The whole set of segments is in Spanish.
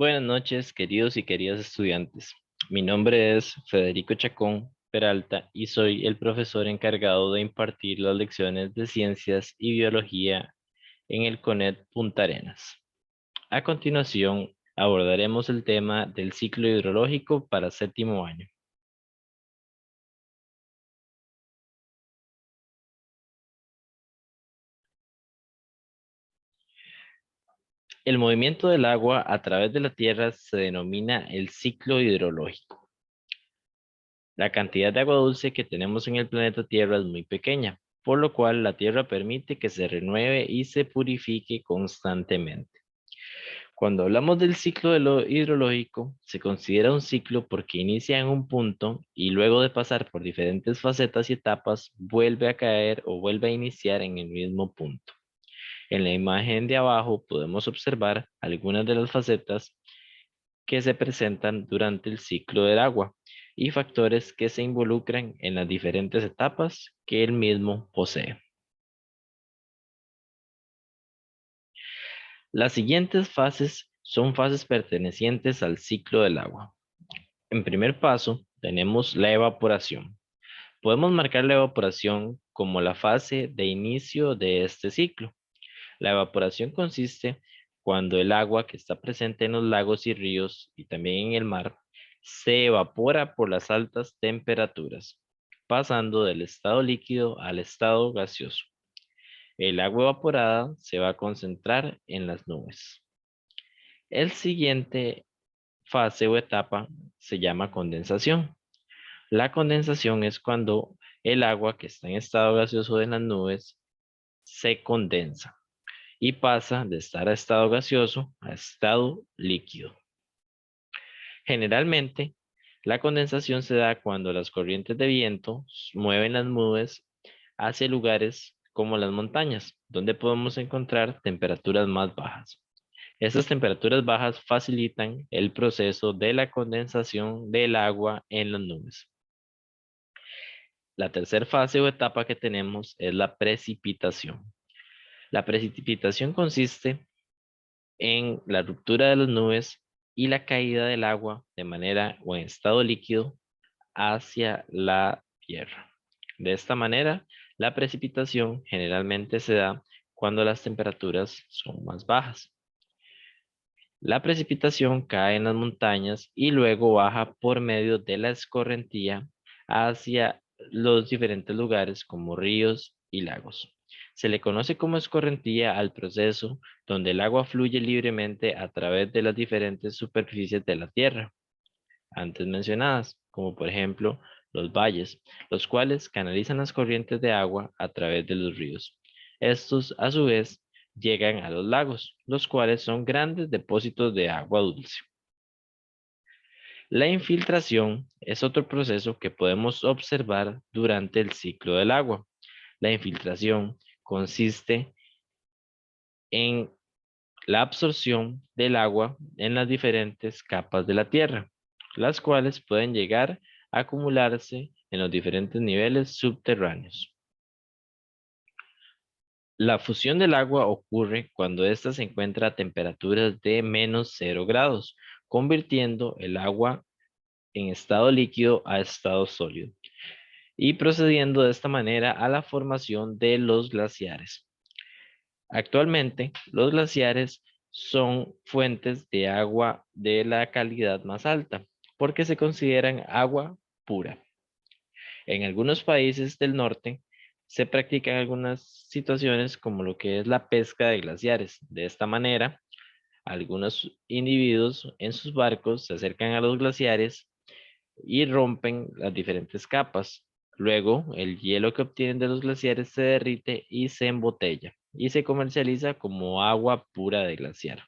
Buenas noches, queridos y queridas estudiantes. Mi nombre es Federico Chacón Peralta y soy el profesor encargado de impartir las lecciones de Ciencias y Biología en el CONET Punta Arenas. A continuación, abordaremos el tema del ciclo hidrológico para séptimo año. El movimiento del agua a través de la Tierra se denomina el ciclo hidrológico. La cantidad de agua dulce que tenemos en el planeta Tierra es muy pequeña, por lo cual la Tierra permite que se renueve y se purifique constantemente. Cuando hablamos del ciclo de lo hidrológico, se considera un ciclo porque inicia en un punto y luego de pasar por diferentes facetas y etapas, vuelve a caer o vuelve a iniciar en el mismo punto. En la imagen de abajo podemos observar algunas de las facetas que se presentan durante el ciclo del agua y factores que se involucran en las diferentes etapas que el mismo posee. Las siguientes fases son fases pertenecientes al ciclo del agua. En primer paso, tenemos la evaporación. Podemos marcar la evaporación como la fase de inicio de este ciclo. La evaporación consiste cuando el agua que está presente en los lagos y ríos y también en el mar se evapora por las altas temperaturas, pasando del estado líquido al estado gaseoso. El agua evaporada se va a concentrar en las nubes. El siguiente fase o etapa se llama condensación. La condensación es cuando el agua que está en estado gaseoso en las nubes se condensa y pasa de estar a estado gaseoso a estado líquido. Generalmente, la condensación se da cuando las corrientes de viento mueven las nubes hacia lugares como las montañas, donde podemos encontrar temperaturas más bajas. Estas temperaturas bajas facilitan el proceso de la condensación del agua en las nubes. La tercera fase o etapa que tenemos es la precipitación. La precipitación consiste en la ruptura de las nubes y la caída del agua de manera o en estado líquido hacia la tierra. De esta manera, la precipitación generalmente se da cuando las temperaturas son más bajas. La precipitación cae en las montañas y luego baja por medio de la escorrentía hacia los diferentes lugares como ríos y lagos. Se le conoce como escorrentía al proceso donde el agua fluye libremente a través de las diferentes superficies de la tierra, antes mencionadas, como por ejemplo los valles, los cuales canalizan las corrientes de agua a través de los ríos. Estos, a su vez, llegan a los lagos, los cuales son grandes depósitos de agua dulce. La infiltración es otro proceso que podemos observar durante el ciclo del agua. La infiltración consiste en la absorción del agua en las diferentes capas de la Tierra, las cuales pueden llegar a acumularse en los diferentes niveles subterráneos. La fusión del agua ocurre cuando ésta se encuentra a temperaturas de menos 0 grados, convirtiendo el agua en estado líquido a estado sólido y procediendo de esta manera a la formación de los glaciares. Actualmente, los glaciares son fuentes de agua de la calidad más alta porque se consideran agua pura. En algunos países del norte se practican algunas situaciones como lo que es la pesca de glaciares. De esta manera, algunos individuos en sus barcos se acercan a los glaciares y rompen las diferentes capas. Luego, el hielo que obtienen de los glaciares se derrite y se embotella y se comercializa como agua pura de glaciar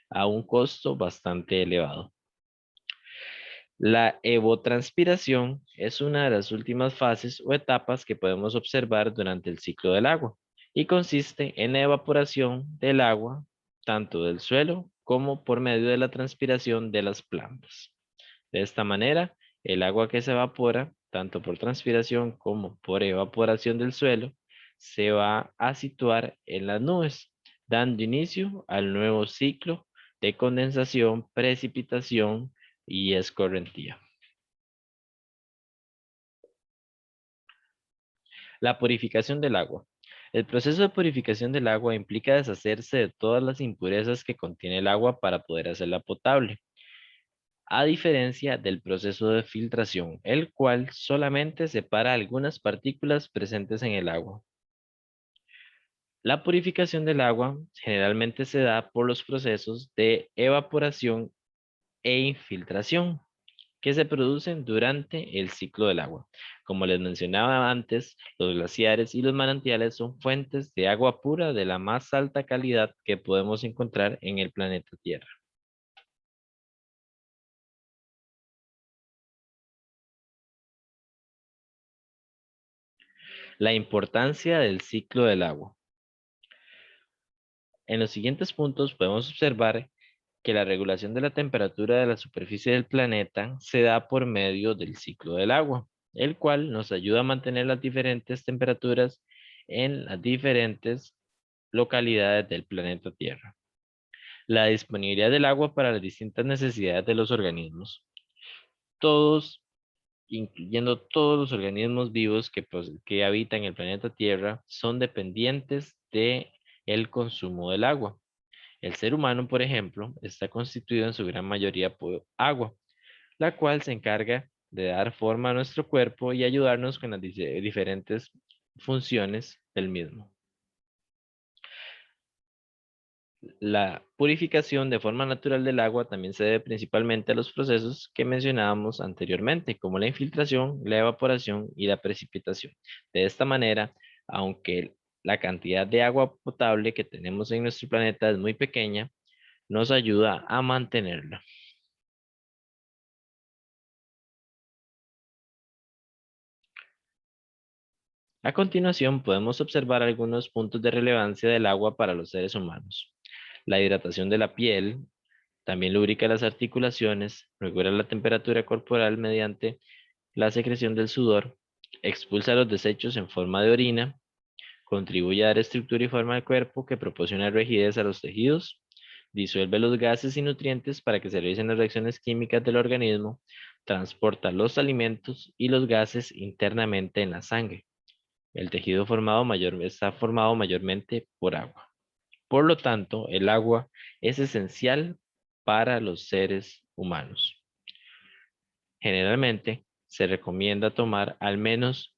a un costo bastante elevado. La evotranspiración es una de las últimas fases o etapas que podemos observar durante el ciclo del agua y consiste en la evaporación del agua tanto del suelo como por medio de la transpiración de las plantas. De esta manera, el agua que se evapora, tanto por transpiración como por evaporación del suelo, se va a situar en las nubes, dando inicio al nuevo ciclo de condensación, precipitación y escorrentía. La purificación del agua. El proceso de purificación del agua implica deshacerse de todas las impurezas que contiene el agua para poder hacerla potable, a diferencia del proceso de filtración, el cual solamente separa algunas partículas presentes en el agua. La purificación del agua generalmente se da por los procesos de evaporación e infiltración que se producen durante el ciclo del agua. Como les mencionaba antes, los glaciares y los manantiales son fuentes de agua pura de la más alta calidad que podemos encontrar en el planeta Tierra. La importancia del ciclo del agua. En los siguientes puntos podemos observar que la regulación de la temperatura de la superficie del planeta se da por medio del ciclo del agua, el cual nos ayuda a mantener las diferentes temperaturas en las diferentes localidades del planeta Tierra. La disponibilidad del agua para las distintas necesidades de los organismos. Todos, incluyendo todos los organismos vivos que habitan el planeta Tierra, son dependientes de el consumo del agua. El ser humano, por ejemplo, está constituido en su gran mayoría por agua, la cual se encarga de dar forma a nuestro cuerpo y ayudarnos con las diferentes funciones del mismo. La purificación de forma natural del agua también se debe principalmente a los procesos que mencionábamos anteriormente, como la infiltración, la evaporación y la precipitación. De esta manera, aunque la cantidad de agua potable que tenemos en nuestro planeta es muy pequeña, nos ayuda a mantenerla. A continuación, podemos observar algunos puntos de relevancia del agua para los seres humanos. La hidratación de la piel, también lubrica las articulaciones, regula la temperatura corporal mediante la secreción del sudor, expulsa los desechos en forma de orina, contribuye a dar estructura y forma al cuerpo que proporciona rigidez a los tejidos, disuelve los gases y nutrientes para que se realicen las reacciones químicas del organismo, transporta los alimentos y los gases internamente en la sangre. El tejido está formado mayormente por agua. Por lo tanto, el agua es esencial para los seres humanos. Generalmente, se recomienda tomar al menos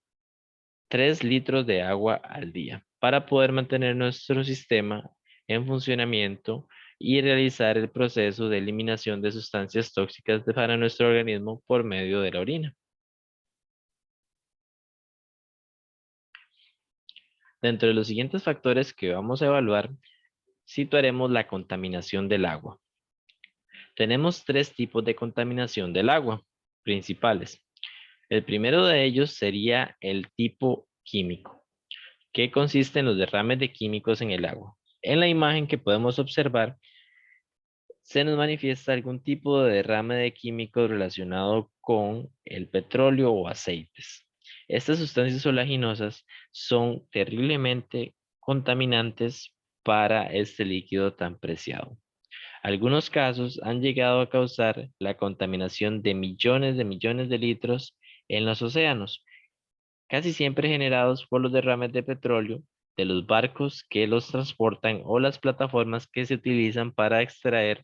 3 litros de agua al día para poder mantener nuestro sistema en funcionamiento y realizar el proceso de eliminación de sustancias tóxicas para nuestro organismo por medio de la orina. Dentro de los siguientes factores que vamos a evaluar, situaremos la contaminación del agua. Tenemos 3 tipos de contaminación del agua principales. El primero de ellos sería el tipo químico, que consiste en los derrames de químicos en el agua. En la imagen que podemos observar, se nos manifiesta algún tipo de derrame de químicos relacionado con el petróleo o aceites. Estas sustancias oleaginosas son terriblemente contaminantes para este líquido tan preciado. Algunos casos han llegado a causar la contaminación de millones de litros en los océanos, casi siempre generados por los derrames de petróleo de los barcos que los transportan o las plataformas que se utilizan para extraer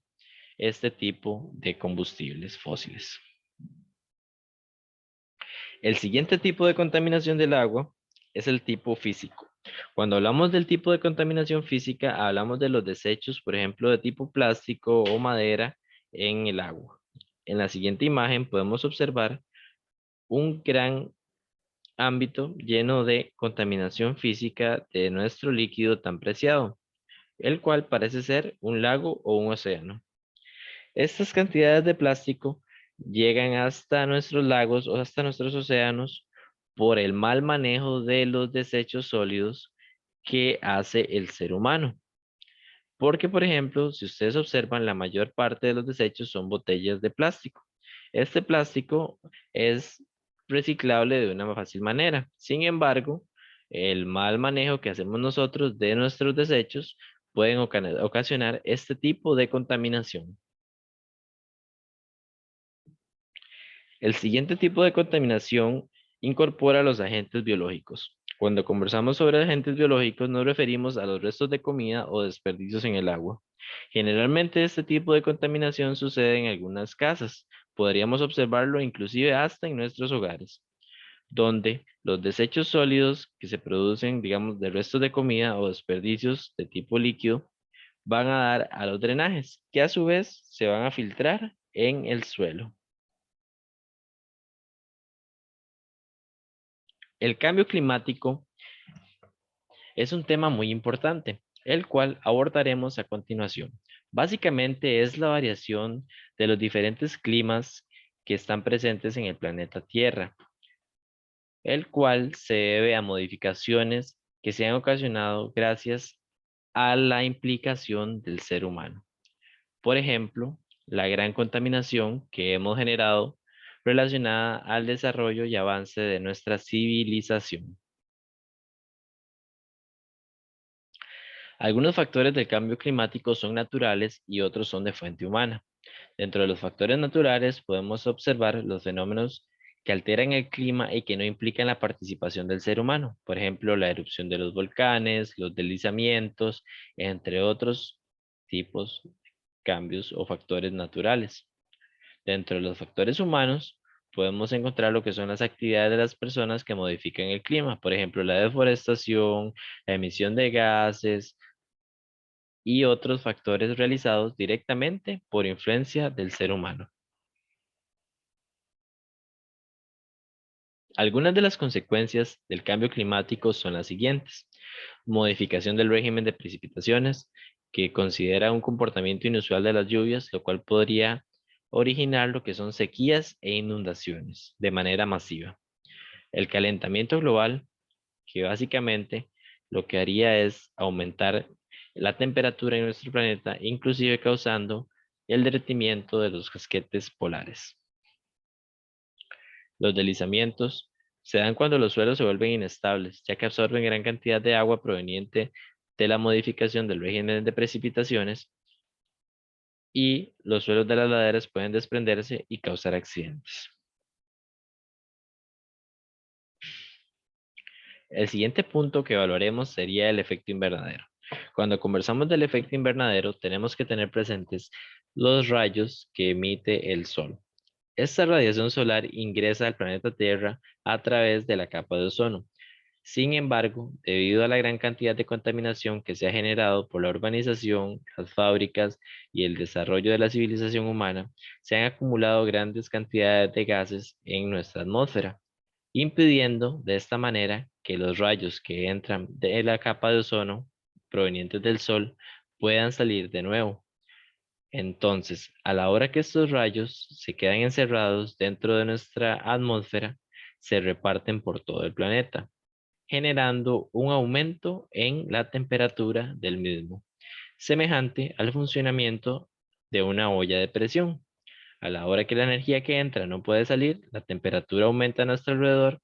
este tipo de combustibles fósiles. El siguiente tipo de contaminación del agua es el tipo físico. Cuando hablamos del tipo de contaminación física, hablamos de los desechos, por ejemplo, de tipo plástico o madera en el agua. En la siguiente imagen podemos observar un gran ámbito lleno de contaminación física de nuestro líquido tan preciado, el cual parece ser un lago o un océano. Estas cantidades de plástico llegan hasta nuestros lagos o hasta nuestros océanos por el mal manejo de los desechos sólidos que hace el ser humano. Porque, por ejemplo, si ustedes observan, la mayor parte de los desechos son botellas de plástico. Este plástico es reciclable de una fácil manera. Sin embargo, el mal manejo que hacemos nosotros de nuestros desechos pueden ocasionar este tipo de contaminación. El siguiente tipo de contaminación incorpora los agentes biológicos. Cuando conversamos sobre agentes biológicos nos referimos a los restos de comida o desperdicios en el agua. Generalmente este tipo de contaminación sucede en algunas casas. Podríamos observarlo inclusive hasta en nuestros hogares, donde los desechos sólidos que se producen, digamos, de restos de comida o desperdicios de tipo líquido, van a dar a los drenajes, que a su vez se van a filtrar en el suelo. El cambio climático es un tema muy importante, el cual abordaremos a continuación. Básicamente es la variación de los diferentes climas que están presentes en el planeta Tierra, el cual se debe a modificaciones que se han ocasionado gracias a la implicación del ser humano. Por ejemplo, la gran contaminación que hemos generado relacionada al desarrollo y avance de nuestra civilización. Algunos factores del cambio climático son naturales y otros son de fuente humana. Dentro de los factores naturales podemos observar los fenómenos que alteran el clima y que no implican la participación del ser humano. Por ejemplo, la erupción de los volcanes, los deslizamientos, entre otros tipos de cambios o factores naturales. Dentro de los factores humanos podemos encontrar lo que son las actividades de las personas que modifican el clima. Por ejemplo, la deforestación, la emisión de gases, y otros factores realizados directamente por influencia del ser humano. Algunas de las consecuencias del cambio climático son las siguientes. Modificación del régimen de precipitaciones, que considera un comportamiento inusual de las lluvias, lo cual podría originar lo que son sequías e inundaciones de manera masiva. El calentamiento global, que básicamente lo que haría es aumentar la temperatura en nuestro planeta, inclusive causando el derretimiento de los casquetes polares. Los deslizamientos se dan cuando los suelos se vuelven inestables, ya que absorben gran cantidad de agua proveniente de la modificación del régimen de precipitaciones y los suelos de las laderas pueden desprenderse y causar accidentes. El siguiente punto que evaluaremos sería el efecto invernadero. Cuando conversamos del efecto invernadero, tenemos que tener presentes los rayos que emite el sol. Esta radiación solar ingresa al planeta Tierra a través de la capa de ozono. Sin embargo, debido a la gran cantidad de contaminación que se ha generado por la urbanización, las fábricas y el desarrollo de la civilización humana, se han acumulado grandes cantidades de gases en nuestra atmósfera, impidiendo de esta manera que los rayos que entran de la capa de ozono provenientes del Sol puedan salir de nuevo. Entonces, a la hora que estos rayos se quedan encerrados dentro de nuestra atmósfera, se reparten por todo el planeta, generando un aumento en la temperatura del mismo, semejante al funcionamiento de una olla de presión. A la hora que la energía que entra no puede salir, la temperatura aumenta a nuestro alrededor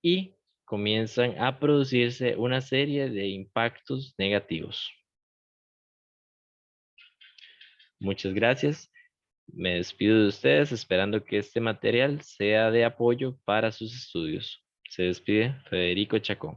y comienzan a producirse una serie de impactos negativos. Muchas gracias. Me despido de ustedes esperando que este material sea de apoyo para sus estudios. Se despide Federico Chacón.